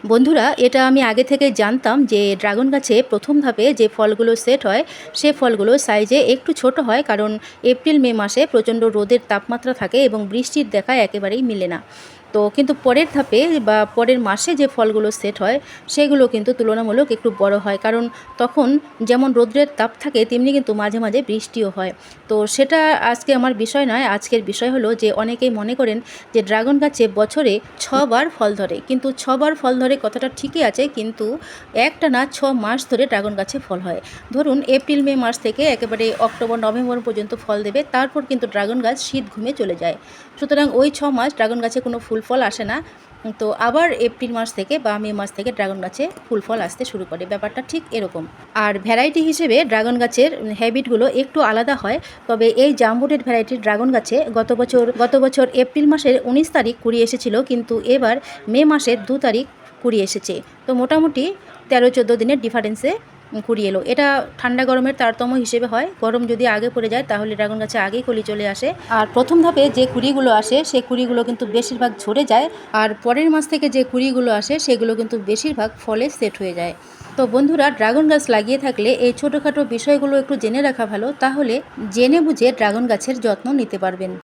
বন্ধুরা, এটা আমি আগে থেকে জানতাম যে ড্রাগন গাছে প্রথম ধাপে যে ফলগুলো সেট হয় সে ফলগুলো সাইজে একটু ছোট হয়, কারণ এপ্রিল মে মাসে প্রচণ্ড রোদের তাপমাত্রা থাকে এবং বৃষ্টির দেখা একেবারেই মিলে না। তো কিন্তু পরের ধাপে বা পরের মাসে যে ফলগুলো সেট হয় সেগুলো কিন্তু তুলনামূলক একটু বড় হয়, কারণ তখন যেমন রোদ্রের তাপ থাকে তেমনি কিন্তু মাঝে মাঝে বৃষ্টিও হয়। তো সেটা আজকে আমার বিষয় নয়, আজকের বিষয় হলো যে অনেকেই মনে করেন যে ড্রাগন গাছে বছরে 6 বার ফল ধরে, কিন্তু 6 বার ফল ধরে কথাটা ঠিকই আছে, কিন্তু একটা না 6 মাস ধরে ড্রাগন গাছে ফল হয়। ধরুন এপ্রিল মে মাস থেকে একেবারে অক্টোবর নভেম্বর পর্যন্ত ফল দেবে, তারপর কিন্তু ড্রাগন গাছ শীত ঘুমে চলে যায়। সুতরাং ওই 6 মাস ড্রাগন গাছে কোনো ফুল ফল আসে না। তো আবার এপ্রিল মাস থেকে বা মে মাস থেকে ড্রাগন গাছে ফুল ফল আসতে শুরু করে, ব্যাপারটা ঠিক এরকম। আর ভ্যারাইটি হিসেবে ড্রাগন গাছের হ্যাবিটগুলো একটু আলাদা হয়। তবে এই জাম্বুরেড ভ্যারাইটির ড্রাগন গাছে গত বছর এপ্রিল মাসের 19 তারিখ কুড়ি এসেছিল, কিন্তু এবার মে মাসের 2 তারিখ কুড়ি এসেছে। তো মোটামুটি 13-14 দিনের ডিফারেন্সে কুড়ি এলো। এটা ঠান্ডা গরমের তারতম্য হিসেবে হয়। গরম যদি আগে পড়ে যায় তাহলে ড্রাগন গাছে আগেই কলি চলে আসে। আর প্রথম ধাপে যে কুড়িগুলো আসে সেই কুড়িগুলো কিন্তু বেশিরভাগ ঝরে যায়, আর পরের মাস থেকে যে কুড়িগুলো আসে সেগুলো কিন্তু বেশিরভাগ ফলে সেট হয়ে যায়। তো বন্ধুরা, ড্রাগন গাছ লাগিয়ে থাকলে এই ছোটোখাটো বিষয়গুলো একটু জেনে রাখা ভালো, তাহলে জেনে বুঝে ড্রাগন গাছের যত্ন নিতে পারবেন।